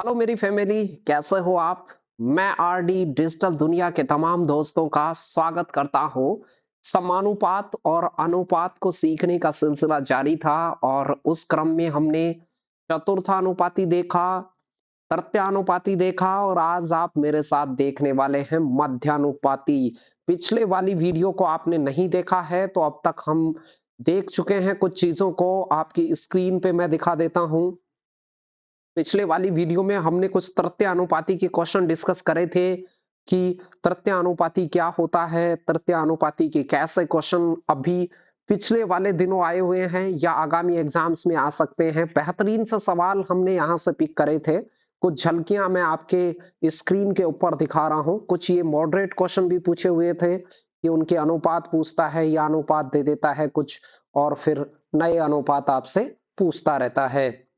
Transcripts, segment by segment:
Hello मेरी family, कैसे हो आप। मैं आरडी डिजिटल दुनिया के तमाम दोस्तों का स्वागत करता हूं। समानुपात और अनुपात को सीखने का सिलसिला जारी था और उस क्रम में हमने चतुर्थानुपाती देखा, तृतीयानुपाती देखा और आज आप मेरे साथ देखने वाले हैं मध्यानुपाती। पिछले वाली वीडियो को आपने नहीं देखा है तो अब तक हम देख चुके हैं। कुछ चीजों को आपकी स्क्रीन पे मैं दिखा देता हूं। पिछले वाली वीडियो में हमने कुछ तृतीय अनुपाती के क्वेश्चन डिस्कस करे थे कि तृतीय अनुपाती क्या होता है, तृतीय अनुपाती के कैसे क्वेश्चन अभी पिछले वाले दिनों आए हुए हैं या आगामी एग्जाम्स में आ सकते हैं। बेहतरीन से सवाल हमने यहाँ से पिक करे थे। कुछ झलकियां मैं आपके स्क्रीन के ऊपर दिखा रहा हूँ। कुछ ये मॉडरेट क्वेश्चन भी पूछे हुए थे कि उनके अनुपात पूछता है या अनुपात दे देता है कुछ, और फिर नए अनुपात आपसे पूछता रहता है।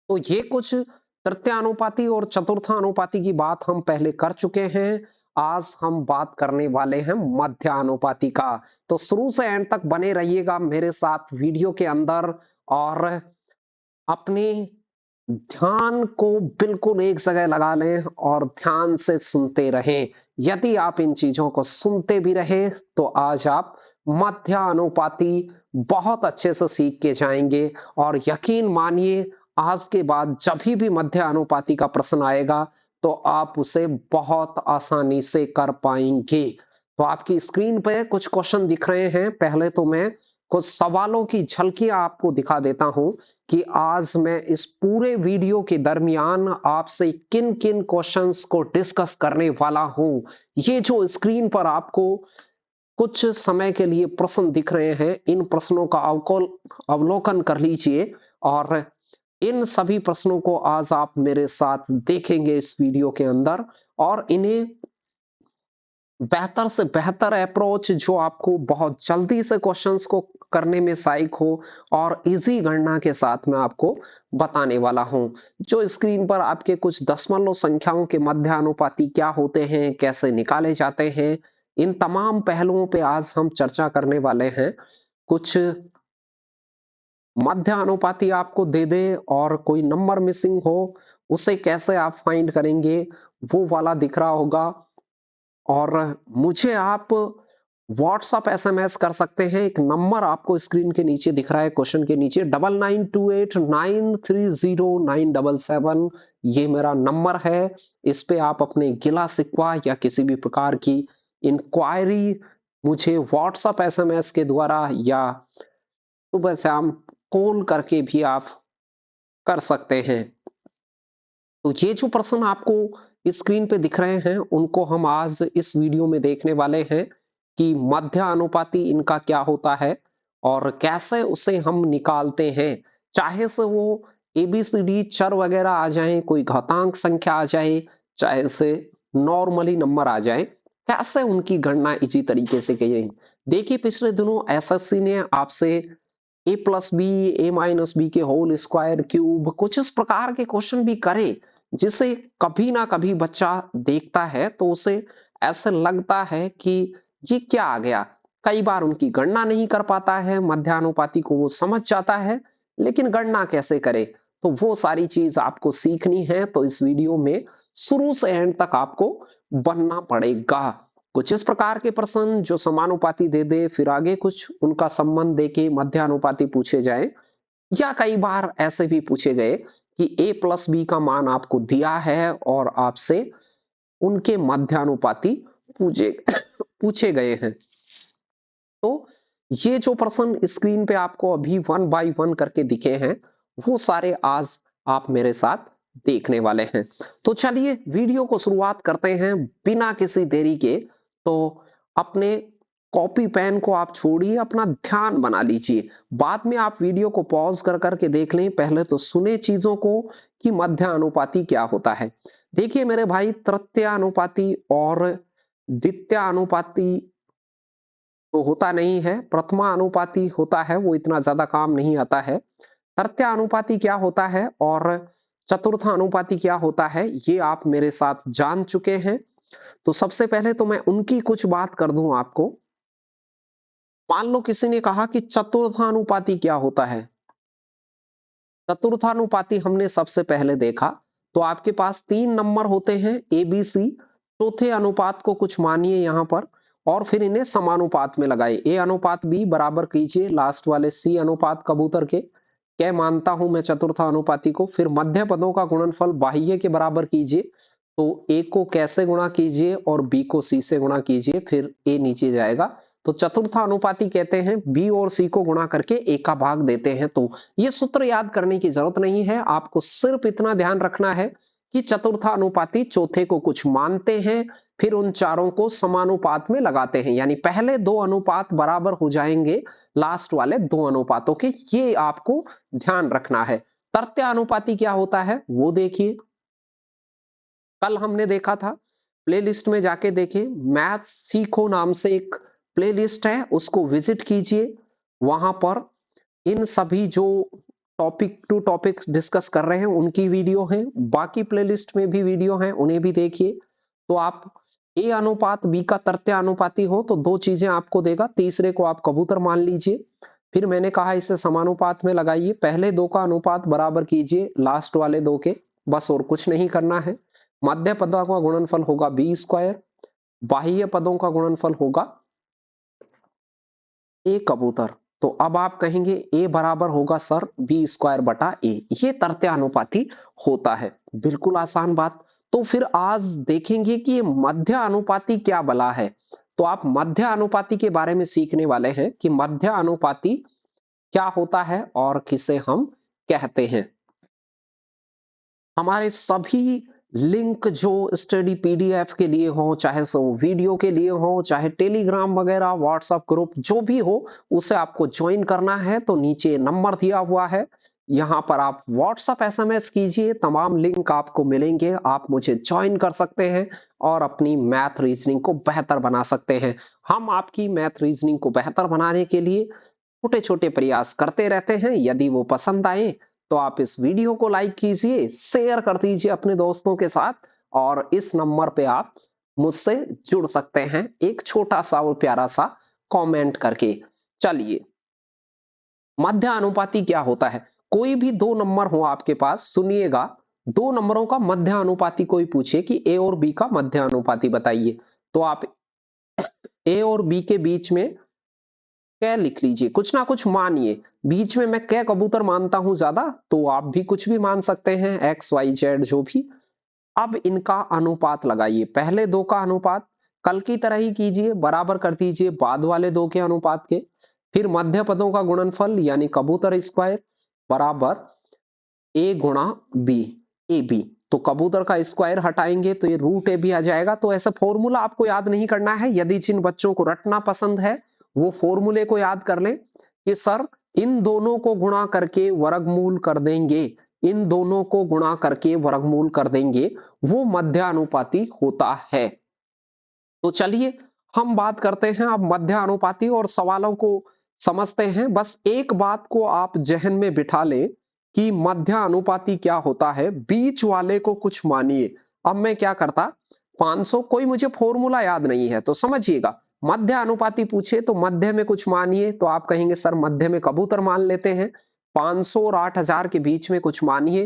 तो ये कुछ तृतीयानुपाती और चतुर्थानुपाती की बात हम पहले कर चुके हैं। आज हम बात करने वाले हैं मध्यानुपाती का। तो शुरू से एंड तक बने रहिएगा मेरे साथ वीडियो के अंदर और अपने ध्यान को बिल्कुल एक जगह लगा लें और ध्यान से सुनते रहें। यदि आप इन चीजों को सुनते भी रहे तो आज आप मध्यानुपाती बहुत अच्छे से सीख के जाएंगे। और यकीन मानिए, आज के बाद जब भी मध्यानुपाती का प्रश्न आएगा तो आप उसे बहुत आसानी से कर पाएंगे। तो आपकी स्क्रीन पे कुछ क्वेश्चन दिख रहे हैं। पहले तो मैं कुछ सवालों की झलकियां आपको दिखा देता हूं कि आज मैं इस पूरे वीडियो के दरमियान आपसे किन किन क्वेश्चंस को डिस्कस करने वाला हूं। ये जो स्क्रीन पर आपको कुछ समय के लिए प्रश्न दिख रहे हैं, इन प्रश्नों का अवलोकन कर लीजिए और इन सभी प्रश्नों को आज आप मेरे साथ देखेंगे इस वीडियो के अंदर। और इन्हें बेहतर से बेहतर अप्रोच जो आपको बहुत जल्दी से क्वेश्चंस को करने में सहायक हो और इजी गणना के साथ मैं आपको बताने वाला हूं। जो स्क्रीन पर आपके कुछ दशमलव संख्याओं के मध्यानुपाती क्या होते हैं, कैसे निकाले जाते हैं, इन तमाम पहलुओं पे आज हम चर्चा करने वाले हैं। कुछ मध्यानुपाती आपको दे दे और कोई नंबर मिसिंग हो, उसे कैसे आप फाइंड करेंगे, वो वाला दिख रहा होगा। और मुझे आप व्हाट्सअप एसएमएस कर सकते हैं। एक नंबर आपको स्क्रीन के नीचे दिख रहा है, क्वेश्चन के नीचे 9928930977। ये मेरा नंबर है। इस पे आप अपने गिला शिकवा या किसी भी प्रकार की इंक्वायरी मुझे व्हाट्सअप एसएमएस के द्वारा या सुबह शाम कॉल करके भी आप कर सकते हैं। तो ये जो प्रश्न आपको स्क्रीन पे दिख रहे हैं उनको हम आज इस वीडियो में देखने वाले हैं कि मध्यानुपाती इनका क्या होता है और कैसे उसे हम निकालते हैं। चाहे से वो एबीसीडी चर वगैरह आ जाए, कोई घातांक संख्या आ जाए, चाहे से नॉर्मली नंबर आ जाए, कैसे उनकी गणना इसी तरीके से की जाए। देखिए, पिछले दिनों एसएससी ने आपसे ए प्लस बी, ए माइनस बी के होल स्क्वायर क्यूब, कुछ इस प्रकार के क्वेश्चन भी करे जिसे कभी ना कभी बच्चा देखता है तो उसे ऐसे लगता है कि ये क्या आ गया। कई बार उनकी गणना नहीं कर पाता है, मध्यानुपाती को वो समझ जाता है लेकिन गणना कैसे करे। तो वो सारी चीज आपको सीखनी है, तो इस वीडियो में शुरू से एंड तक आपको बनना पड़ेगा। कुछ इस प्रकार के प्रश्न जो समानुपाती दे दे, फिर आगे कुछ उनका संबंध दे के मध्यानुपाती पूछे जाए, या कई बार ऐसे भी पूछे गए कि ए प्लस बी का मान आपको दिया है और आपसे उनके मध्यानुपाती पूछे पूछे गए हैं। तो ये जो प्रश्न स्क्रीन पे आपको अभी वन बाय वन करके दिखे हैं, वो सारे आज आप मेरे साथ देखने वाले हैं। तो चलिए वीडियो को शुरुआत करते हैं बिना किसी देरी के। तो अपने कॉपी पेन को आप छोड़िए, अपना ध्यान बना लीजिए। बाद में आप वीडियो को पॉज कर करके देख लें, पहले तो सुने चीजों को कि मध्यानुपाती क्या होता है। देखिए मेरे भाई, तृतीयानुपाती और द्वितीयानुपाती तो होता नहीं है, प्रथमानुपाती होता है, वो इतना ज्यादा काम नहीं आता है। तृतीयानुपाती क्या होता है और चतुर्थानुपाती क्या होता है, ये आप मेरे साथ जान चुके हैं। तो सबसे पहले तो मैं उनकी कुछ बात कर दूं आपको। मान लो किसी ने कहा कि चतुर्थानुपाती क्या होता है। चतुर्थानुपाती हमने सबसे पहले देखा, तो आपके पास 3 नंबर होते हैं ए बी सी, चौथे अनुपात को कुछ मानिए यहाँ पर और फिर इन्हें समानुपात में लगाए। ए अनुपात बी बराबर कीजिए लास्ट वाले सी अनुपात कबूतर के, क्या मानता हूं मैं चतुर्थ अनुपाती को। फिर मध्य पदों का गुणनफल बाह्य के बराबर कीजिए, तो ए को कैसे गुणा कीजिए और बी को सी से गुणा कीजिए, फिर ए नीचे जाएगा। तो चतुर्थ अनुपाती कहते हैं बी और सी को गुणा करके ए का भाग देते हैं। तो ये सूत्र याद करने की जरूरत नहीं है, आपको सिर्फ इतना ध्यान रखना है कि चतुर्थ अनुपाती चौथे को कुछ मानते हैं, फिर उन चारों को समानुपात में लगाते हैं, यानी पहले 2 अनुपात बराबर हो जाएंगे लास्ट वाले 2 अनुपातों के, ये आपको ध्यान रखना है। तृतीय अनुपाती क्या होता है वो देखिए, कल हमने देखा था, प्लेलिस्ट में जाके देखिए, मैथ सीखो नाम से एक प्लेलिस्ट है, उसको विजिट कीजिए। वहां पर इन सभी जो टॉपिक टू टॉपिक डिस्कस कर रहे हैं उनकी वीडियो है, बाकी प्लेलिस्ट में भी वीडियो है, उन्हें भी देखिए। तो आप ए अनुपात बी का तृतीय अनुपाती हो तो 2 चीजें आपको देगा, तीसरे को आप कबूतर मान लीजिए। फिर मैंने कहा इसे समानुपात में लगाइए, पहले 2 का अनुपात बराबर कीजिए लास्ट वाले 2 के, बस और कुछ नहीं करना है। मध्य पदों का गुणनफल होगा बी स्क्वायर, बाह्य पदों का गुणनफल होगा ए कबूतर। तो अब आप कहेंगे ए बराबर होगा सर बी स्क्वायर बटा ए, ये तृतीय अनुपाती होता है। बिल्कुल आसान बात। तो फिर आज देखेंगे कि ये मध्य अनुपाती क्या बला है। तो आप मध्य अनुपाती के बारे में सीखने वाले हैं कि मध्य अनुपाती क्या होता है और किसे हम कहते हैं। हमारे सभी लिंक जो स्टडी पीडीएफ के लिए हो, चाहे सो वीडियो के लिए हो, चाहे टेलीग्राम वगैरह व्हाट्सएप ग्रुप जो भी हो, उसे आपको ज्वाइन करना है तो नीचे नंबर दिया हुआ है, यहाँ पर आप व्हाट्सएप एसएमएस कीजिए, तमाम लिंक आपको मिलेंगे, आप मुझे ज्वाइन कर सकते हैं और अपनी मैथ रीजनिंग को बेहतर बना सकते हैं। हम आपकी मैथ रीजनिंग को बेहतर बनाने के लिए छोटे छोटे प्रयास करते रहते हैं। यदि वो पसंद आए तो आप इस वीडियो को लाइक कीजिए, शेयर कर दीजिए अपने दोस्तों के साथ, और इस नंबर पे आप मुझसे जुड़ सकते हैं एक छोटा सा और प्यारा सा कमेंट करके। चलिए, मध्य अनुपाती क्या होता है। कोई भी 2 नंबर हो आपके पास, सुनिएगा, 2 नंबरों का मध्य अनुपाती कोई पूछे कि ए और बी का मध्य अनुपाती बताइए, तो आप ए और बी के बीच में कै लिख लीजिए, कुछ ना कुछ मानिए। बीच में मैं कै कबूतर मानता हूं ज्यादा, तो आप भी कुछ भी मान सकते हैं, एक्स वाई जेड जो भी। अब इनका अनुपात लगाइए, पहले 2 का अनुपात कल की तरह ही कीजिए, बराबर कर दीजिए बाद वाले 2 के अनुपात के। फिर मध्य पदों का गुणनफल यानी कबूतर स्क्वायर बराबर ए गुणा बी, ए बी। तो कबूतर का स्क्वायर हटाएंगे तो ये रूट ए बी आ जाएगा। तो ऐसा फॉर्मूला आपको याद नहीं करना है, यदि जिन बच्चों को रटना पसंद है वो फॉर्मूले को याद कर लें कि सर इन दोनों को गुणा करके वर्गमूल कर देंगे, इन दोनों को गुणा करके वर्गमूल कर देंगे, वो मध्यानुपाती होता है। तो चलिए हम बात करते हैं अब मध्यानुपाती और सवालों को समझते हैं। बस एक बात को आप जहन में बिठा लें कि मध्यानुपाती क्या होता है, बीच वाले को कुछ मानिए। अब मैं क्या करता, 500, कोई मुझे फॉर्मूला याद नहीं है तो समझिएगा, मध्य अनुपाती पूछे तो मध्य में कुछ मानिए, तो आप कहेंगे सर मध्य में कबूतर मान लेते हैं। 500 और 8000 के बीच में कुछ मानिए,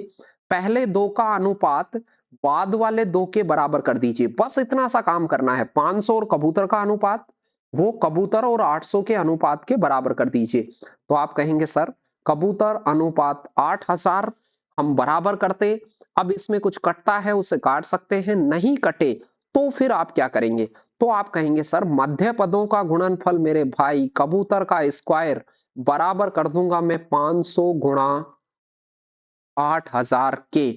पहले 2 का अनुपात बाद वाले 2 के बराबर कर दीजिए, बस इतना सा काम करना है। 500 और कबूतर का अनुपात वो कबूतर और 800 के अनुपात के बराबर कर दीजिए। तो आप कहेंगे सर कबूतर अनुपात 8000 हम बराबर करते, अब इसमें कुछ कटता है उसे काट सकते हैं, नहीं कटे तो फिर आप क्या करेंगे, तो आप कहेंगे सर मध्य पदों का गुणनफल मेरे भाई कबूतर का स्क्वायर बराबर कर दूंगा मैं 500 गुणा 8000 के।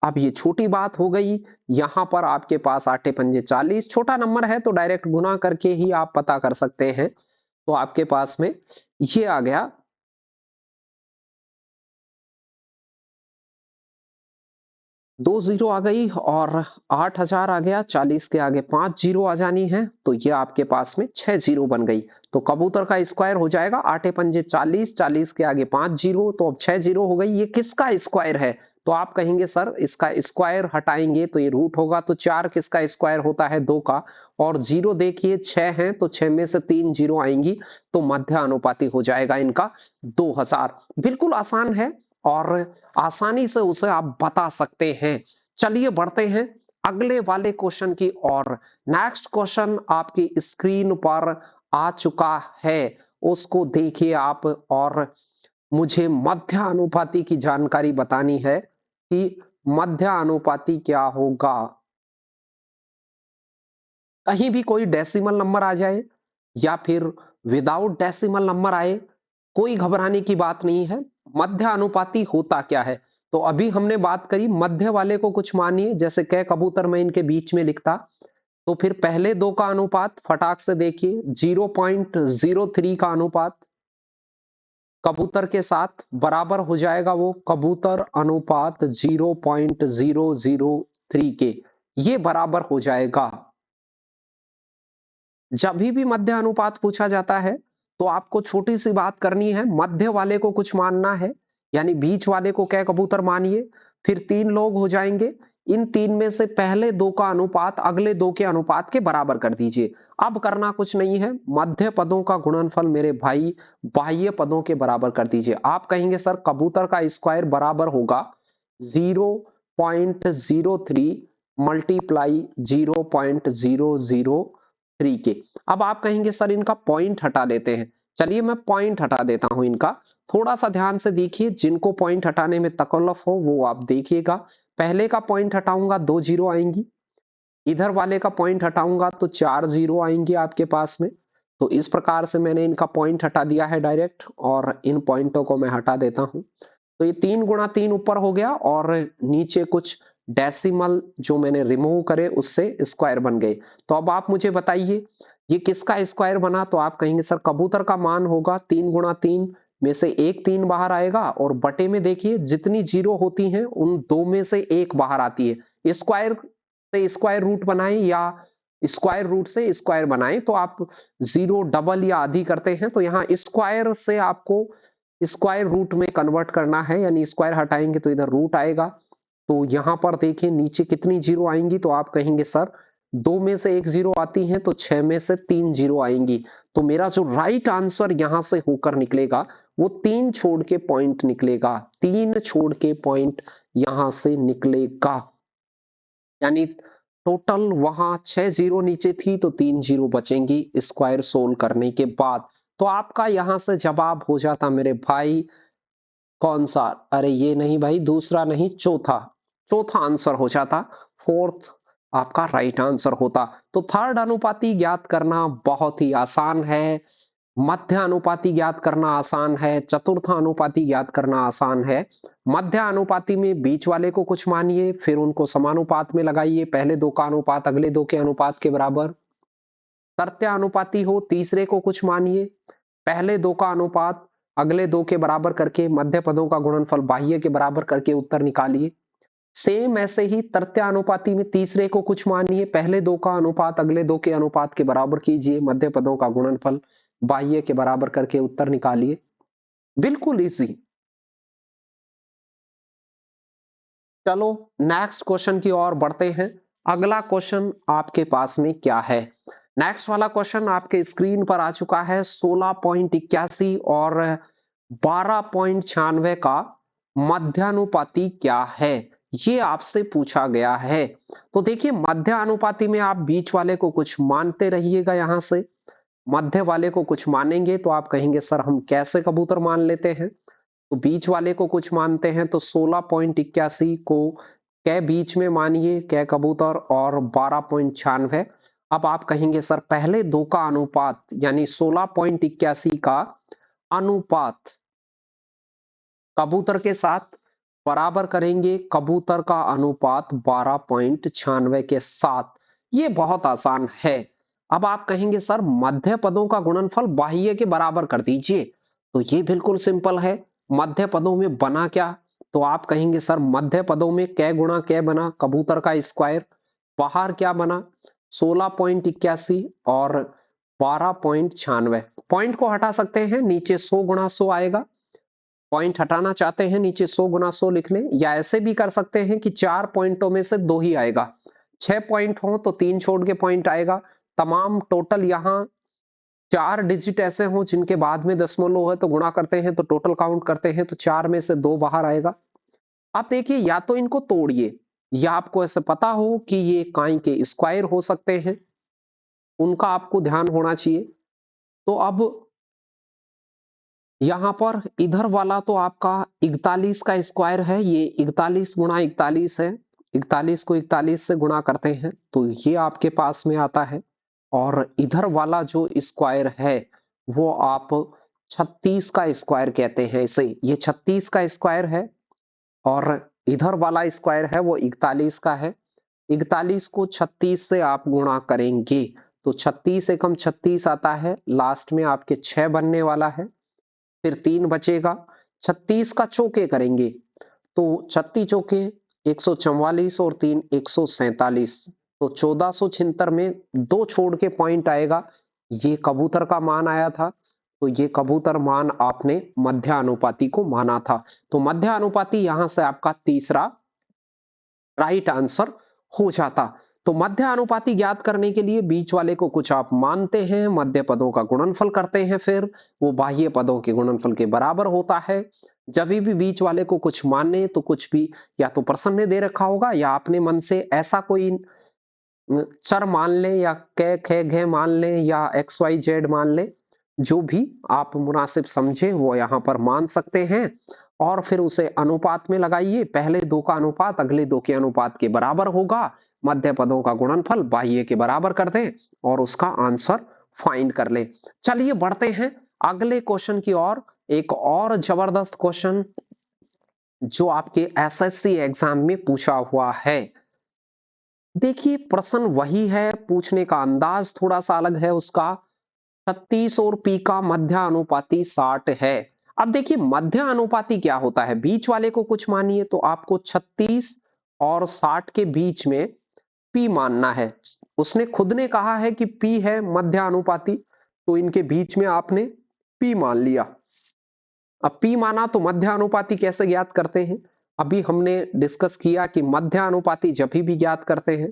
अब ये छोटी बात हो गई, यहां पर आपके पास 8 पंजे 40, छोटा नंबर है तो डायरेक्ट गुना करके ही आप पता कर सकते हैं। तो आपके पास में ये आ गया 2 जीरो आ गई और 8000 आ गया, 40 के आगे 5 जीरो आ जानी है, तो ये आपके पास में 6 जीरो बन गई। तो कबूतर का स्क्वायर हो जाएगा 8 पंजे 40, 40 के आगे 5 जीरो, तो अब 6 जीरो हो गई। ये किसका स्क्वायर है, तो आप कहेंगे सर इसका स्क्वायर हटाएंगे तो ये रूट होगा, तो 4 किसका स्क्वायर होता है 2 का, और जीरो देखिए 6 है तो 6 में से 3 जीरो आएंगी, तो मध्य अनुपाती हो जाएगा इनका 2000। बिल्कुल आसान है और आसानी से उसे आप बता सकते हैं। चलिए बढ़ते हैं अगले वाले क्वेश्चन की ओर। नेक्स्ट क्वेश्चन आपकी स्क्रीन पर आ चुका है, उसको देखिए आप। और मुझे मध्य अनुपाती की जानकारी बतानी है कि मध्य अनुपाती क्या होगा। कहीं भी कोई डेसिमल नंबर आ जाए या फिर विदाउट डेसिमल नंबर आए, कोई घबराने की बात नहीं है। मध्य अनुपाती होता क्या है? तो अभी हमने बात करी मध्य वाले को कुछ मानिए, जैसे कै कबूतर मैं इनके बीच में लिखता, तो फिर पहले दो का अनुपात फटाक से देखिए, 0.03 का अनुपात कबूतर के साथ बराबर हो जाएगा वो कबूतर अनुपात 0.003 के, ये बराबर हो जाएगा। जब भी मध्य अनुपात पूछा जाता है तो आपको छोटी सी बात करनी है, मध्य वाले को कुछ मानना है, यानी बीच वाले को कै कबूतर मानिए, फिर तीन लोग हो जाएंगे। इन तीन में से पहले दो का अनुपात अगले दो के अनुपात के बराबर कर दीजिए। अब करना कुछ नहीं है, मध्य पदों का गुणनफल मेरे भाई बाह्य पदों के बराबर कर दीजिए। आप कहेंगे सर कबूतर का स्क्वायर बराबर होगा 0.03 मल्टीप्लाई 0.003 के। अब आप कहेंगे सर इनका पॉइंट हटा देते हैं। चलिए मैं पॉइंट हटा देता हूं इनका। थोड़ा सा ध्यान से देखिए, जिनको पॉइंट हटाने में तकल्लुफ हो वो आप देखिएगा। पहले का पॉइंट हटाऊंगा 2 जीरो आएंगी, इधर वाले का पॉइंट हटाऊंगा तो 4 जीरो आएंगे आपके पास में। तो इस प्रकार से मैंने इनका पॉइंट हटा दिया है डायरेक्ट, और इन पॉइंटों को मैं हटा देता हूं। तो ये 3 गुणा 3 ऊपर हो गया, और नीचे कुछ डेसिमल जो मैंने रिमूव करे उससे स्क्वायर बन गए। तो अब आप मुझे बताइए ये किसका स्क्वायर बना? तो आप कहेंगे सर कबूतर का मान होगा 3 गुणा 3 में से एक 3 बाहर आएगा, और बटे में देखिए जितनी जीरो होती हैं उन दो में से एक बाहर आती है। स्क्वायर से स्क्वायर रूट बनाएं या स्क्वायर रूट से स्क्वायर बनाएं तो आप जीरो डबल या आधी करते हैं, तो यहाँ स्क्वायर से आपको स्क्वायर रूट में कन्वर्ट करना है, यानी स्क्वायर हटाएंगे तो इधर रूट आएगा। तो यहां पर देखिए नीचे कितनी जीरो आएंगी, तो आप कहेंगे सर दो में से एक जीरो आती है तो 6 में से 3 जीरो आएंगी। तो मेरा जो राइट आंसर यहां से होकर निकलेगा वो 3 छोड़ के पॉइंट निकलेगा, 3 छोड़ के पॉइंट यहां से निकलेगा। यानी टोटल वहां 6 जीरो नीचे थी तो 3 जीरो बचेंगी स्क्वायर सोल्व करने के बाद। तो आपका यहां से जवाब हो जाता मेरे भाई कौन सा? अरे ये नहीं भाई, दूसरा नहीं, चौथा। चौथा आंसर हो जाता, फोर्थ आपका राइट आंसर होता। तो थर्ड अनुपाती ज्ञात करना बहुत ही आसान है, मध्य अनुपाती ज्ञात करना आसान है, चतुर्थ अनुपाती ज्ञात करना आसान है। मध्य अनुपाती में बीच वाले को कुछ मानिए, फिर उनको समानुपात में लगाइए, पहले दो का अनुपात अगले दो के अनुपात के बराबर। तृतीय अनुपाती हो तीसरे को कुछ मानिए, पहले दो का अनुपात अगले दो के बराबर करके मध्य पदों का गुणनफल बाह्य के बराबर करके उत्तर निकालिए। सेम ऐसे ही तृतीय अनुपाती में तीसरे को कुछ मानिए, पहले दो का अनुपात अगले दो के अनुपात के बराबर कीजिए, मध्य पदों का गुणनफल बाह्य के बराबर करके उत्तर निकालिए। बिल्कुल इजी। चलो नेक्स्ट क्वेश्चन की ओर बढ़ते हैं। अगला क्वेश्चन आपके पास में क्या है? नेक्स्ट वाला क्वेश्चन आपके स्क्रीन पर आ चुका है। 16.81 और 12.96 का मध्यानुपाती क्या है, ये आपसे पूछा गया है। तो देखिए मध्यानुपाती में आप बीच वाले को कुछ मानते रहिएगा। यहां से मध्य वाले को कुछ मानेंगे तो आप कहेंगे सर हम कैसे कबूतर मान लेते हैं? तो बीच वाले को कुछ मानते हैं तो 16.81 को कै बीच में मानिए, कै कबूतर, और 12.96। अब आप कहेंगे सर पहले दो का अनुपात यानी 16.81 का अनुपात कबूतर के साथ बराबर करेंगे कबूतर का अनुपात 12.96 के साथ। ये बहुत आसान है। अब आप कहेंगे सर मध्य पदों का गुणनफल बाह्य के बराबर कर दीजिए, तो ये बिल्कुल सिंपल है। मध्य पदों में बना क्या? तो आप कहेंगे सर मध्य पदों में कै गुणा कै बना कबूतर का स्क्वायर, बाहर क्या बना 16.81 और 12.96। पॉइंट को हटा सकते हैं, नीचे 100 गुणा 100 आएगा। पॉइंट हटाना चाहते हैं नीचे 100 गुना 100 लिख लें, या ऐसे भी कर सकते हैं कि 4 पॉइंटों में से 2 ही आएगा। 6 पॉइंट हो तो 3 छोड़ के पॉइंट आएगा। तमाम टोटल यहाँ 4 डिजिट ऐसे हों जिनके बाद में दशमलव है तो गुणा करते हैं, तो टोटल काउंट करते हैं तो 4 में से 2 बाहर आएगा। आप देखिए या तो इनको तोड़िए या आपको ऐसे पता हो कि ये काय के स्क्वायर हो सकते हैं, उनका आपको ध्यान होना चाहिए। तो अब यहाँ पर इधर वाला तो आपका 41 का स्क्वायर है, ये 41 गुणा 41 है, 41 को 41 से गुणा करते हैं तो ये आपके पास में आता है। और इधर वाला जो स्क्वायर है वो आप 36 का स्क्वायर कहते हैं इसे, ये 36 का स्क्वायर है। और इधर वाला स्क्वायर है वो 41 का है। 41 को 36 से आप गुणा करेंगे तो 36 एकम 36 आता है, लास्ट में आपके 6 बनने वाला है, फिर 3 बचेगा। 36 का चौके करेंगे तो 36 चौके 144 और 3 147, तो 1476 में 2 छोड़ के पॉइंट आएगा। ये कबूतर का मान आया था, तो ये कबूतर मान आपने मध्यानुपाती को माना था। तो मध्यानुपाती यहां से आपका तीसरा राइट आंसर हो जाता। तो मध्यानुपाती ज्ञात करने के लिए बीच वाले को कुछ आप मानते हैं, मध्य पदों का गुणनफल करते हैं, फिर वो बाह्य पदों के गुणनफल के बराबर होता है। जब भी बीच वाले को कुछ माने तो कुछ भी या तो प्रश्न ने दे रखा होगा या अपने मन से ऐसा कोई चर मान ले या क ख घ मान ले या एक्स वाई जेड मान ले, जो भी आप मुनासिब समझे वो यहाँ पर मान सकते हैं। और फिर उसे अनुपात में लगाइए, पहले दो का अनुपात अगले दो के अनुपात के बराबर होगा, मध्य पदों का गुणनफल बाह्य के बराबर कर दें और उसका आंसर फाइंड कर ले। चलिए बढ़ते हैं अगले क्वेश्चन की ओर। एक और जबरदस्त क्वेश्चन जो आपके एसएससी एग्जाम में पूछा हुआ है। देखिए प्रश्न वही है, पूछने का अंदाज थोड़ा सा अलग है उसका। 36 और पी का मध्य अनुपाती 60 है। अब देखिए मध्य अनुपाती क्या होता है, बीच वाले को कुछ मानिए तो आपको 36 और 60 के बीच में पी मानना है। उसने खुद ने कहा है कि पी है मध्य अनुपाती, तो इनके बीच में आपने पी मान लिया। अब पी माना तो मध्य अनुपाती कैसे ज्ञात करते हैं, अभी हमने डिस्कस किया कि मध्य अनुपाती जब भी ज्ञात करते हैं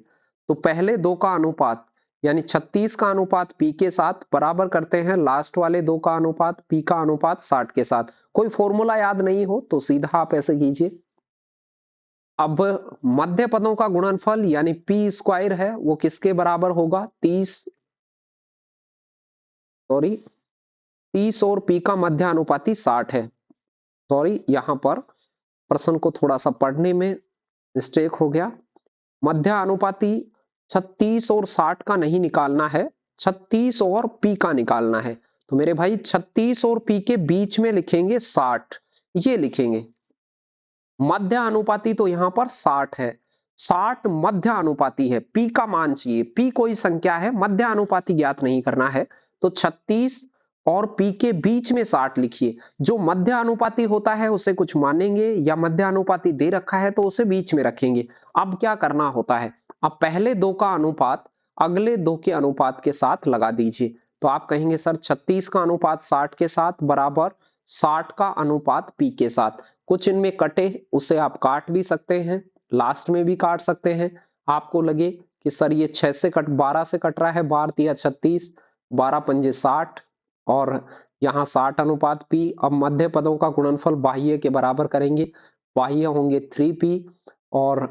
तो पहले दो का अनुपात यानी 36 का अनुपात पी के साथ बराबर करते हैं लास्ट वाले दो का अनुपात पी का अनुपात 60 के साथ। कोई फॉर्मूला याद नहीं हो तो सीधा आप ऐसे कीजिए। अब मध्य पदों का गुणनफल यानी पी स्क्वायर है वो किसके बराबर होगा, 30 और पी का मध्य अनुपाती 60 है। सॉरी यहां पर प्रश्न को थोड़ा सा पढ़ने में मिस्टेक हो गया। मध्य अनुपाती 36 और 60 का नहीं निकालना है, 36 और पी का निकालना है। तो मेरे भाई 36 और पी के बीच में लिखेंगे 60, ये लिखेंगे। मध्य अनुपाती तो यहां पर 60 है, 60 मध्य अनुपाती है, पी का मान चाहिए, पी कोई संख्या है, मध्य अनुपाती ज्ञात नहीं करना है। तो 36 और पी के बीच में 60 लिखिए। जो मध्य अनुपाती होता है उसे कुछ मानेंगे या मध्य अनुपाती दे रखा है तो उसे बीच में रखेंगे। अब क्या करना होता है, अब पहले दो का अनुपात अगले दो के अनुपात के साथ लगा दीजिए। तो आप कहेंगे सर 36 का अनुपात 60 के साथ बराबर 60 का अनुपात पी के साथ। कुछ इनमें कटे उसे आप काट भी सकते हैं, लास्ट में भी काट सकते हैं। आपको लगे कि सर ये 6 से कट 12 से कट रहा है, 12 तिया 36, 12 पंजे 60 और यहाँ 60 अनुपात पी। अब मध्य पदों का गुणनफल बाह्य के बराबर करेंगे, बाह्य होंगे 3p और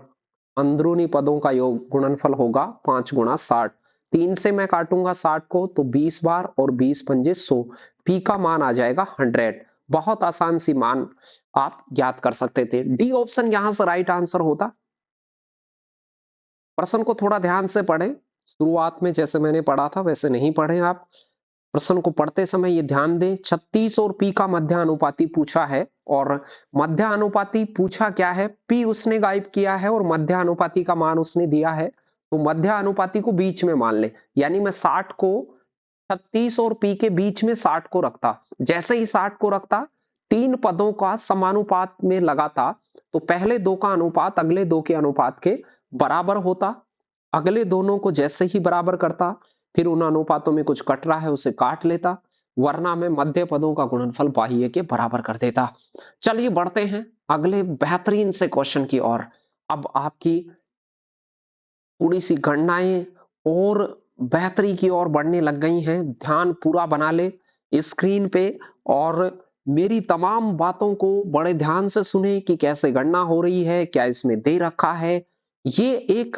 अंदरूनी पदों का योग गुणनफल होगा 5 गुणा 60। 3 से मैं काटूंगा 60 को तो 20 बार और 20 पंजे 100, पी का मान आ जाएगा 100। बहुत आसान सी मान आप ज्ञात कर सकते थे। डी ऑप्शन यहां से राइट आंसर होता। प्रश्न को थोड़ा ध्यान से पढ़ें, शुरुआत में जैसे मैंने पढ़ा था वैसे नहीं पढ़ें आप। प्रश्न को पढ़ते समय ये ध्यान दें 36 और पी का मध्य अनुपाती पूछा है और मध्य अनुपाती पूछा क्या है, पी उसने गायब किया है और मध्य अनुपाती का मान उसने दिया है। तो मध्य अनुपाती को बीच में मान ले, यानी मैं 60 को 36 और पी के बीच में 60 को रखता। जैसे ही 60 को रखता तीन पदों का समानुपात में लगाता तो पहले दो का अनुपात अगले दो के अनुपात के बराबर होता। अगले दोनों को जैसे ही बराबर करता फिर उन अनुपातों में कुछ कट रहा है उसे काट लेता, वरना मैं मध्य पदों का गुणनफल बाह्य के बराबर कर देता। चलिए बढ़ते हैं अगले बेहतरीन से क्वेश्चन की ओर। अब आपकी थोड़ी सी गणनाएं और बेहतरी की ओर बढ़ने लग गई हैं, ध्यान पूरा बना ले स्क्रीन पे और मेरी तमाम बातों को बड़े ध्यान से सुने कि कैसे गणना हो रही है, क्या इसमें दे रखा है, ये एक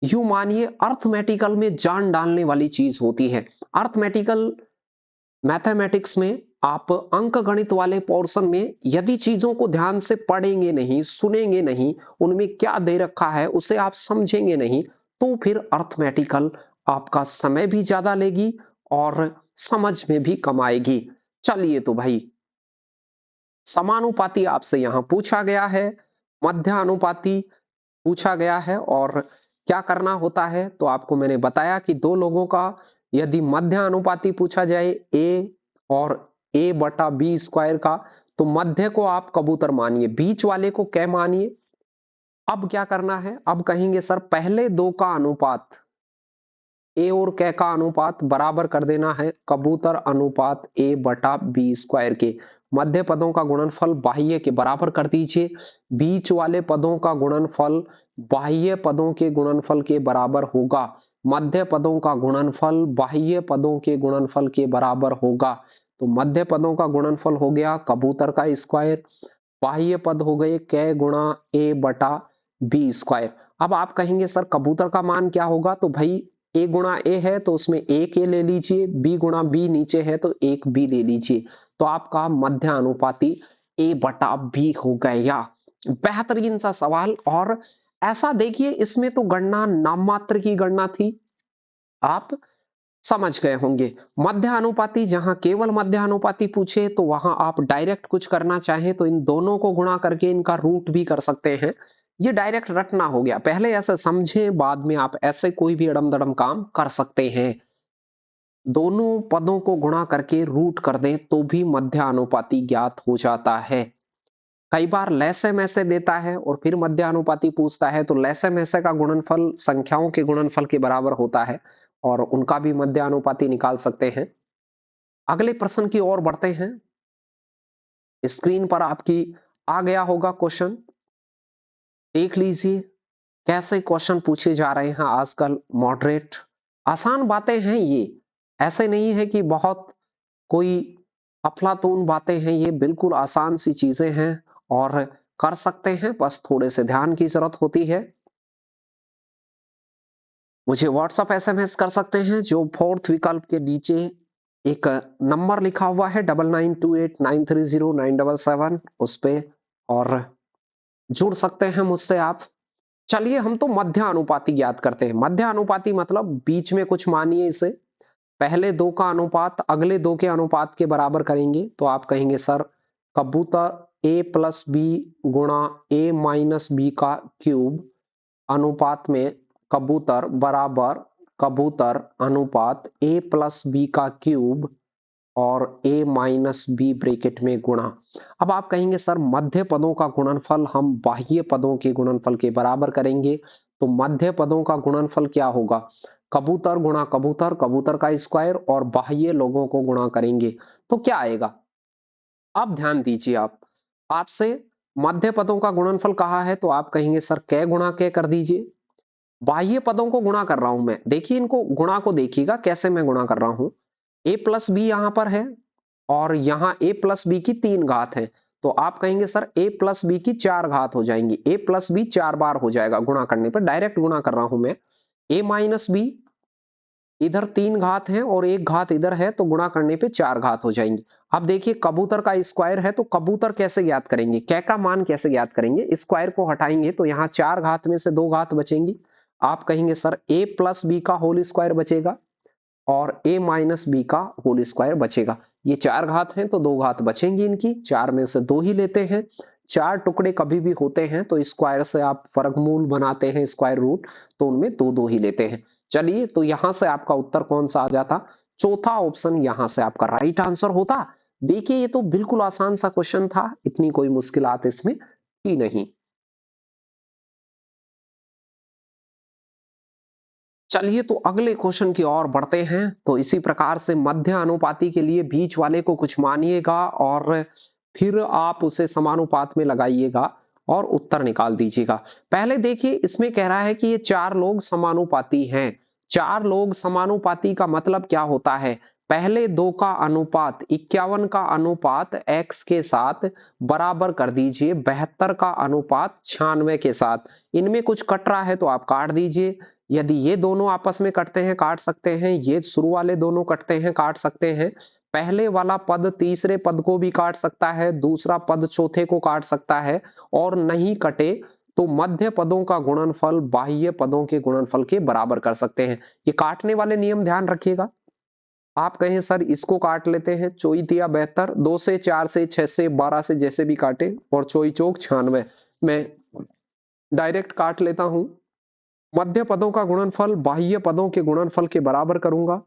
यूं मानिए अर्थमेटिकल में जान डालने वाली चीज होती है। अर्थमेटिकल मैथमेटिक्स में आप अंक गणित वाले पोर्शन में यदि चीजों को ध्यान से पढ़ेंगे नहीं, सुनेंगे नहीं, उनमें क्या दे रखा है उसे आप समझेंगे नहीं, तो फिर अर्थमेटिकल आपका समय भी ज्यादा लेगी और समझ में भी कम आएगी। चलिए तो भाई, समानुपाती आपसे यहां पूछा गया है, मध्यानुपाती पूछा गया है, और क्या करना होता है तो आपको मैंने बताया कि दो लोगों का यदि मध्य अनुपाती पूछा जाए ए और ए बटा बी स्क्वायर का, तो मध्य को आप कबूतर मानिए, बीच वाले को क्या मानिए। अब क्या करना है, अब कहेंगे सर पहले दो का अनुपात ए और कै का अनुपात बराबर कर देना है कबूतर अनुपात ए बटा बी स्क्वायर के। मध्य पदों का गुणनफल बाह्य के बराबर कर दीजिए, बीच वाले पदों का गुणनफल बाह्य पदों के गुणनफल के बराबर होगा। मध्य पदों का गुणनफल बाह्य पदों के गुणनफल के बराबर होगा। तो मध्य पदों का गुणनफल हो गया कबूतर का स्क्वायर, बाह्य पद हो गए कै गुणा ए बटा बी स्क्वायर। अब आप कहेंगे सर कबूतर का मान क्या होगा, तो भाई ए गुणा ए है तो उसमें एक ए ले लीजिए, बी गुणा बी नीचे है तो एक बी ले लीजिए, तो आपका मध्य अनुपाती ए बटा बी हो गया। बेहतरीन सा सवाल। और ऐसा देखिए इसमें तो गणना नाम मात्र की गणना थी, आप समझ गए होंगे। मध्य अनुपाती जहां केवल मध्य अनुपाती पूछे तो वहां आप डायरेक्ट कुछ करना चाहें तो इन दोनों को गुणा करके इनका रूट भी कर सकते हैं। ये डायरेक्ट रटना हो गया, पहले ऐसे समझें, बाद में आप ऐसे कोई भी अड़म दड़म काम कर सकते हैं। दोनों पदों को गुणा करके रूट कर दें तो भी मध्य अनुपाती ज्ञात हो जाता है। कई बार लैसे मैसे देता है और फिर मध्य अनुपाती पूछता है, तो लैसे मैसे का गुणनफल संख्याओं के गुणनफल के बराबर होता है और उनका भी मध्य अनुपाती निकाल सकते हैं। अगले प्रश्न की ओर बढ़ते हैं। स्क्रीन पर आपकी आ गया होगा क्वेश्चन, देख लीजिए कैसे क्वेश्चन पूछे जा रहे हैं आजकल। मॉडरेट आसान बातें हैं ये, ऐसे नहीं है कि बहुत कोई अफलातून बातें हैं, ये बिल्कुल आसान सी चीजें हैं और कर सकते हैं, बस थोड़े से ध्यान की जरूरत होती है। मुझे व्हाट्सएप एसएमएस कर सकते हैं, जो फोर्थ विकल्प के नीचे एक नंबर लिखा हुआ है 9928930977, उस पे, और जुड़ सकते हैं मुझसे आप। चलिए हम तो मध्य अनुपाती ज्ञात करते हैं। मध्य अनुपाती मतलब बीच में कुछ मानिए इसे, पहले दो का अनुपात अगले दो के अनुपात के बराबर करेंगे, तो आप कहेंगे सर कबूतर ए प्लस बी गुणा ए माइनस बी का क्यूब अनुपात में कबूतर बराबर कबूतर अनुपात ए प्लस बी का क्यूब और ए माइनस बी ब्रैकेट में गुणा। अब आप कहेंगे सर मध्य पदों का गुणनफल हम बाह्य पदों के गुणनफल के बराबर करेंगे, तो मध्य पदों का गुणनफल क्या होगा, कबूतर गुणा कबूतर, कबूतर का स्क्वायर, और बाह्य लोगों को गुणा करेंगे तो क्या आएगा। अब ध्यान दीजिए, आप आपसे मध्य पदों का गुणनफल कहा है तो आप कहेंगे सर कै गुणा कै कर दीजिए। बाह्य पदों को गुणा कर रहा हूं मैं, देखिए इनको गुणा को देखिएगा कैसे मैं गुणा कर रहा हूं। ए प्लस बी यहां पर है और यहां ए प्लस बी की 3 घात है, तो आप कहेंगे सर ए प्लस बी की 4 घात हो जाएंगी, ए प्लस बी 4 बार हो जाएगा गुणा करने पर, डायरेक्ट गुणा कर रहा हूं मैं। ए माइनस बी इधर 3 घात है और एक घात इधर है, तो गुणा करने पे 4 घात हो जाएंगी। अब देखिए कबूतर का स्क्वायर है तो कबूतर कैसे ज्ञात करेंगे, कै का मान कैसे ज्ञात करेंगे, स्क्वायर को हटाएंगे तो यहाँ 4 घात में से 2 घात बचेंगी। आप कहेंगे सर ए प्लस बी का होल स्क्वायर बचेगा और ए माइनस बी का होल स्क्वायर बचेगा। ये 4 घात हैं तो 2 घात बचेंगी इनकी, 4 में से 2 ही लेते हैं। 4 टुकड़े कभी भी होते हैं तो स्क्वायर से आप वर्गमूल बनाते हैं, स्क्वायर रूट, तो उनमें 2 ही लेते हैं। चलिए तो यहां से आपका उत्तर कौन सा आ जाता, चौथा ऑप्शन यहां से आपका राइट आंसर होता। देखिए ये तो बिल्कुल आसान सा क्वेश्चन था, इतनी कोई मुश्किलात इसमें थी नहीं। चलिए तो अगले क्वेश्चन की ओर बढ़ते हैं। तो इसी प्रकार से मध्य अनुपाती के लिए बीच वाले को कुछ मानिएगा और फिर आप उसे समानुपात में लगाइएगा और उत्तर निकाल दीजिएगा। पहले देखिए इसमें कह रहा है कि ये 4 लोग समानुपाती हैं। 4 लोग समानुपाती का मतलब क्या होता है, पहले दो का अनुपात 51 का अनुपात x के साथ बराबर कर दीजिए 72 का अनुपात 96 के साथ। इनमें कुछ कट रहा है तो आप काट दीजिए। यदि ये दोनों आपस में कटते हैं काट सकते हैं, ये शुरू वाले दोनों कटते हैं काट सकते हैं, पहले वाला पद तीसरे पद को भी काट सकता है, दूसरा पद चौथे को काट सकता है, और नहीं कटे तो मध्य पदों का गुणनफल बाह्य पदों के गुणनफल के बराबर कर सकते हैं। ये काटने वाले नियम ध्यान रखिएगा। आप कहें सर इसको काट लेते हैं, चौई तिया 72, 2 से 4 से 6 से 12 से जैसे भी काटे, और चौई चौक 96, मैं डायरेक्ट काट लेता हूं। मध्य पदों का गुणनफल बाह्य पदों के गुणनफल के बराबर करूंगा,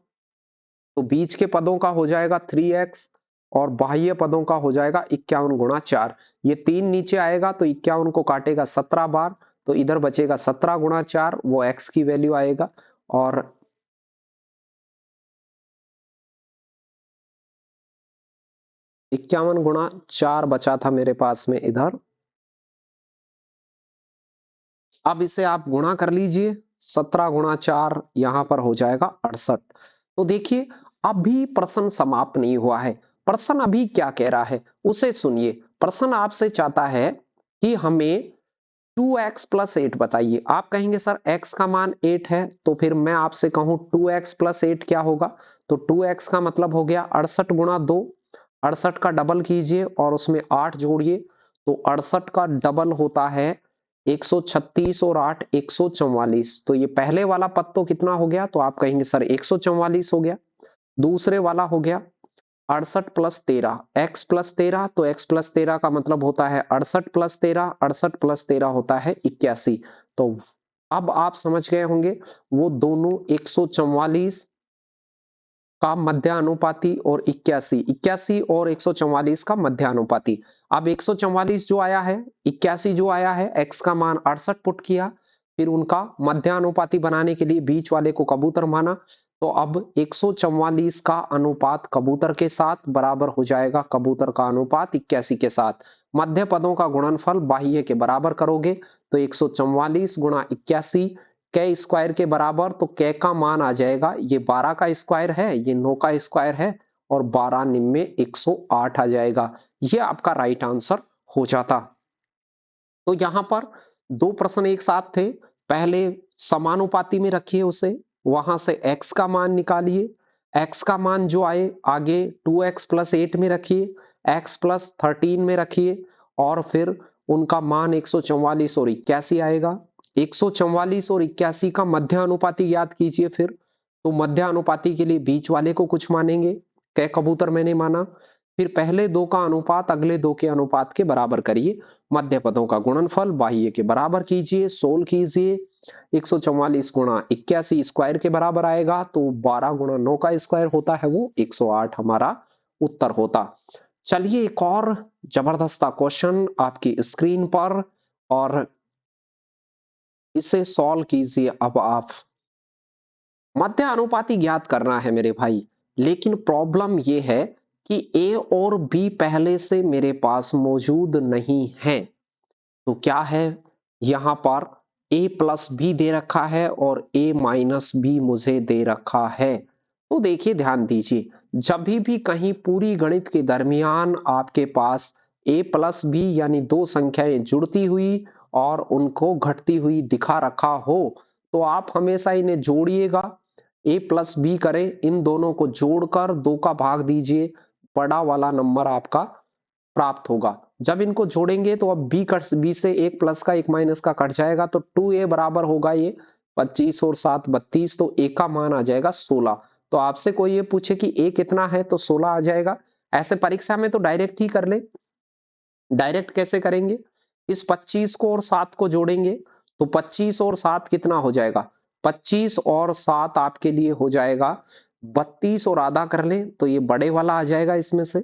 तो बीच के पदों का हो जाएगा 3x और बाह्य पदों का हो जाएगा 51 गुणा 4। ये 3 नीचे आएगा तो 51 को काटेगा 17 बार, तो इधर बचेगा 17 गुणा 4, वो x की वैल्यू आएगा। और 51 गुणा 4 बचा था मेरे पास में इधर। अब इसे आप गुणा कर लीजिए, 17 गुणा 4 यहां पर हो जाएगा 68। तो देखिए अभी प्रश्न समाप्त नहीं हुआ है। प्रश्न अभी क्या कह रहा है उसे सुनिए। प्रश्न आपसे चाहता है कि हमें 2x प्लस 8 बताइए। आप कहेंगे सर x का मान 8 है, तो फिर मैं आपसे कहूं 2x प्लस 8 क्या होगा, तो 2x का मतलब हो गया 68 गुणा 2, 68 का डबल कीजिए और उसमें 8 जोड़िए, तो 68 का डबल होता है 136 और 8 144। तो ये पहले वाला पद तो कितना हो गया, तो आप कहेंगे सर 144 हो गया। दूसरे वाला हो गया 68 प्लस 13, x प्लस 13, तो x प्लस 13 का मतलब होता है 68 प्लस 13, 68 प्लस 13 होता है 81। तो अब आप समझ गए होंगे वो दोनों 144 का मध्यानुपाती और 81 और 144 का मध्यानुपाती। अब 144 जो आया है, 81 जो आया है, x का मान 68 पुट किया, फिर उनका मध्यानुपाती बनाने के लिए बीच वाले को कबूतर माना, तो अब 144 का अनुपात कबूतर के साथ बराबर हो जाएगा कबूतर का अनुपात 81 के साथ। मध्य पदों का गुणनफल बाह्य के बराबर करोगे तो 144 गुणा 81 कै स्क्वायर के बराबर, तो कै का मान आ जाएगा, ये 12 का स्क्वायर है, ये 9 का स्क्वायर है, और 12 निम्न में 108 आ जाएगा। ये आपका राइट आंसर हो जाता। तो यहां पर दो प्रश्न एक साथ थे। पहले समानुपाती में रखिए उसे, वहां से x का मान निकालिए, x का मान जो आए आगे 2x प्लस 8 में रखिए, x प्लस 13 में रखिए, और फिर उनका मान 144 और 81 आएगा। 144 और 81 का मध्यानुपाती याद कीजिए फिर, तो मध्यानुपाती के लिए बीच वाले को कुछ मानेंगे, कै कबूतर मैंने माना, फिर पहले दो का अनुपात अगले दो के अनुपात के बराबर करिए, मध्य पदों का गुणनफल बाह्य के बराबर कीजिए, सोल्व कीजिए, 144 गुणा 81 स्क्वायर के बराबर आएगा, तो 12 गुणा 9 का स्क्वायर होता है वो 108 हमारा उत्तर होता। चलिए एक और जबरदस्त क्वेश्चन आपकी स्क्रीन पर, और इसे सॉल्व कीजिए। अब आप मध्य अनुपाती ज्ञात करना है मेरे भाई, लेकिन प्रॉब्लम ये है कि ए और बी पहले से मेरे पास मौजूद नहीं है। तो क्या है, यहां पर a प्लस बी दे रखा है और a माइनस बी मुझे दे रखा है। तो देखिए ध्यान दीजिए, जब भी कहीं पूरी गणित के दरमियान आपके पास a प्लस बी यानी दो संख्याएं जुड़ती हुई और उनको घटती हुई दिखा रखा हो, तो आप हमेशा इन्हें जोड़िएगा, a प्लस बी करें, इन दोनों को जोड़कर 2 का भाग दीजिए, बड़ा वाला नंबर आपका प्राप्त होगा। जब इनको जोड़ेंगे तो अब बी से एक प्लस का एक माइनस का कट जाएगा, तो 2a बराबर होगा ये 25 और 7 32, तो a का मान आ जाएगा 16। तो आपसे कोई ये पूछे कि a कितना है तो 16 आ जाएगा। ऐसे परीक्षा में तो डायरेक्ट ही कर ले। डायरेक्ट कैसे करेंगे, इस 25 को और 7 को जोड़ेंगे, तो 25 और 7 कितना हो जाएगा, 25 और 7 आपके लिए हो जाएगा 32, और आधा कर लें तो ये बड़े वाला आ जाएगा इसमें से।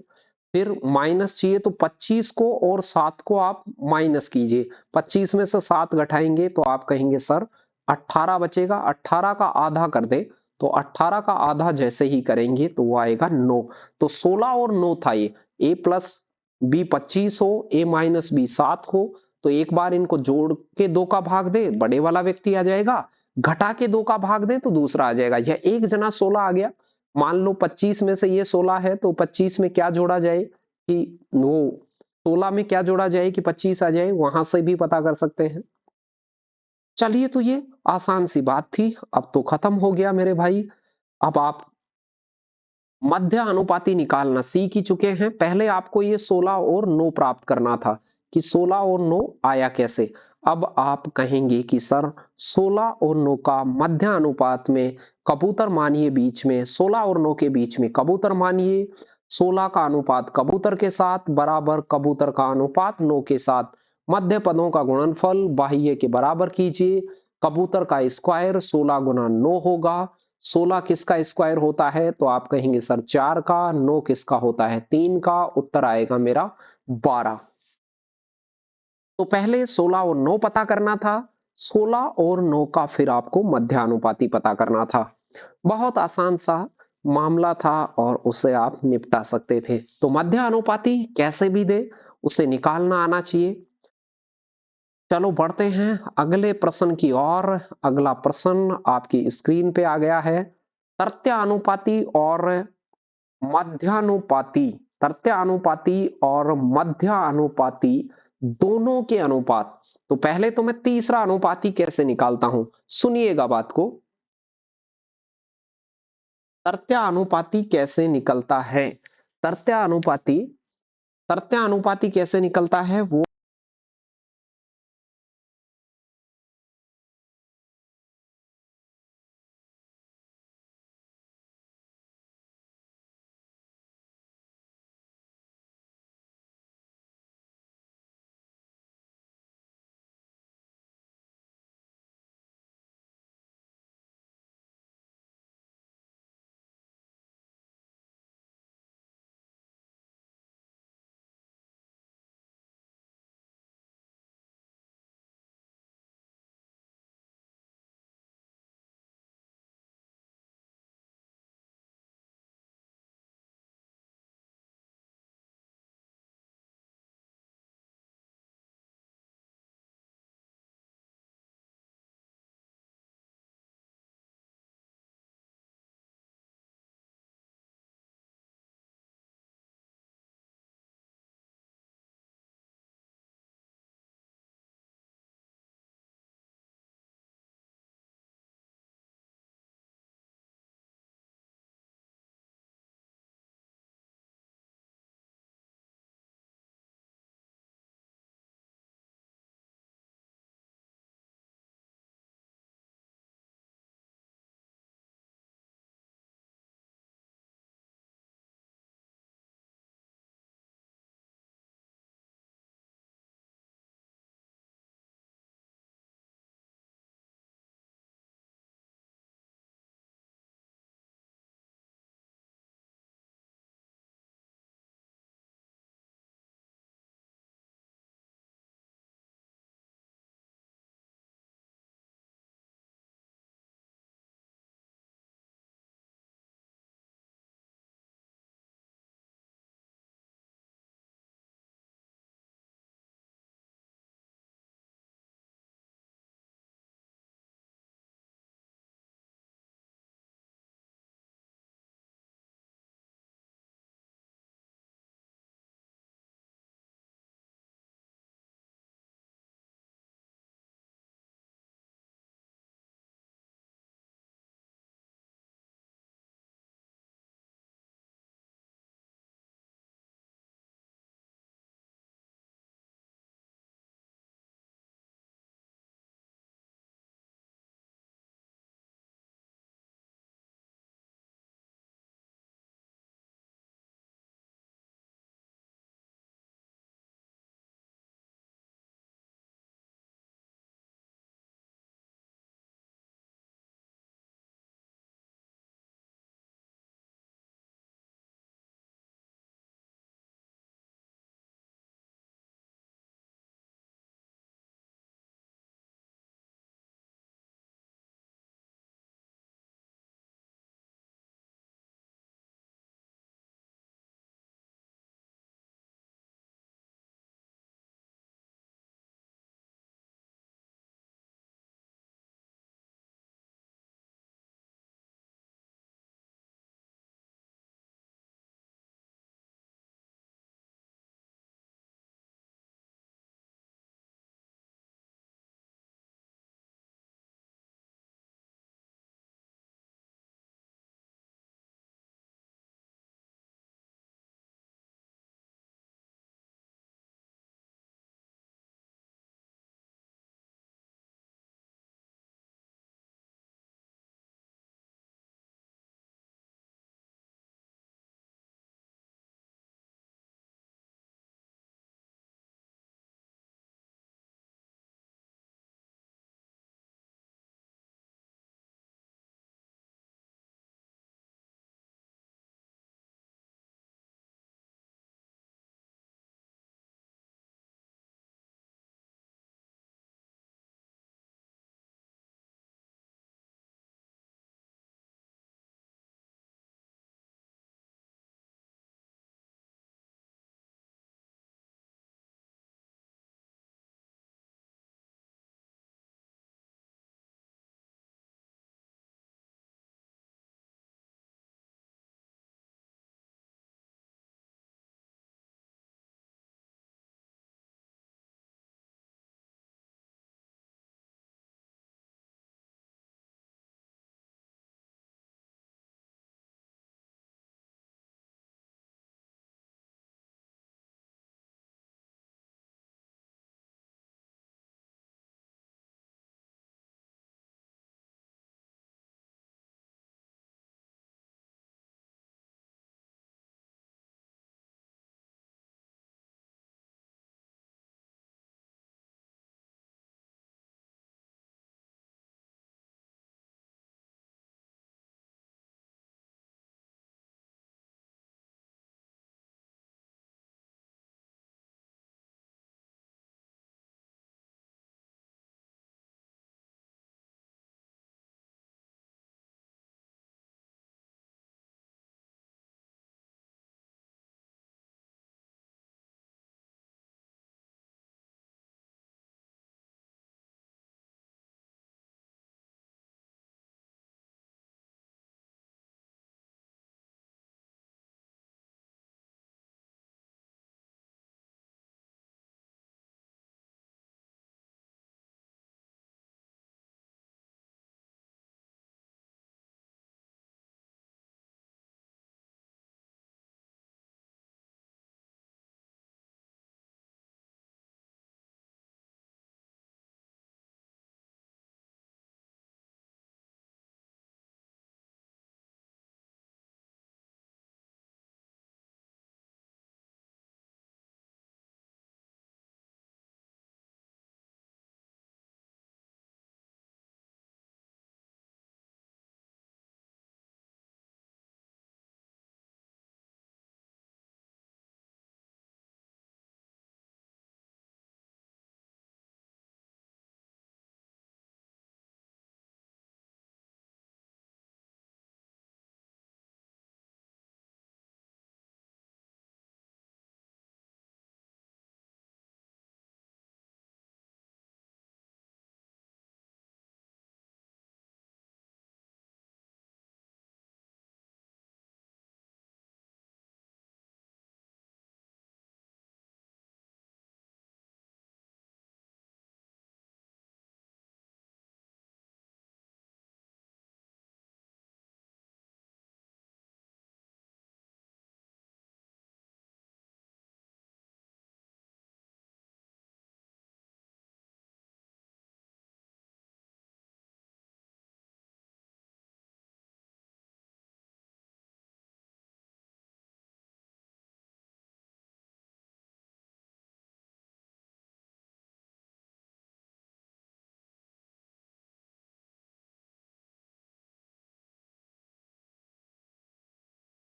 फिर माइनस चाहिए तो 25 को और 7 को आप माइनस कीजिए, 25 में से 7 घटाएंगे तो आप कहेंगे सर 18 बचेगा, 18 का आधा कर दे, तो 18 का आधा जैसे ही करेंगे तो वो आएगा 9। तो 16 और 9 था ये, a प्लस बी 25 हो, a माइनस बी 7 हो, तो एक बार इनको जोड़ के 2 का भाग दे, बड़े वाला व्यक्ति आ जाएगा, घटा के 2 का भाग दे तो दूसरा आ जाएगा। यह एक जना 16 आ गया, मान लो 25 में से ये 16 है तो 25 में क्या जोड़ा जाए कि वो 16 में क्या जोड़ा जाए कि 25 आ जाए, वहां से भी पता कर सकते हैं। चलिए, तो ये आसान सी बात थी, अब तो खत्म हो गया मेरे भाई। अब आप मध्य अनुपाती निकालना सीख ही चुके हैं। पहले आपको ये 16 और 9 प्राप्त करना था कि 16 और 9 आया कैसे। अब आप कहेंगे कि सर 16 और 9 का मध्य अनुपात में कबूतर मानिए बीच में, 16 और 9 के बीच में कबूतर मानिए, 16 का अनुपात कबूतर के साथ बराबर कबूतर का अनुपात 9 के साथ, मध्य पदों का गुणनफल बाह्य के बराबर कीजिए, कबूतर का स्क्वायर 16 गुना 9 होगा। 16 किसका स्क्वायर होता है तो आप कहेंगे सर 4 का, 9 किसका होता है 3 का, उत्तर आएगा मेरा 12। तो पहले 16 और 9 पता करना था, 16 और 9 का फिर आपको मध्यानुपाती पता करना था। बहुत आसान सा मामला था और उसे आप निपटा सकते थे। तो मध्यानुपाती कैसे भी दे उसे निकालना आना चाहिए। चलो बढ़ते हैं अगले प्रश्न की ओर। अगला प्रश्न आपकी स्क्रीन पे आ गया है। तृतीयानुपाती और मध्यानुपाती, तृतीयानुपाती और मध्यानुपाती दोनों के अनुपात। तो पहले तो मैं तीसरा अनुपाती कैसे निकालता हूं, सुनिएगा बात को। तृतीयानुपाती कैसे निकलता है, तृतीयानुपाती, तृतीयानुपाती कैसे निकलता है वो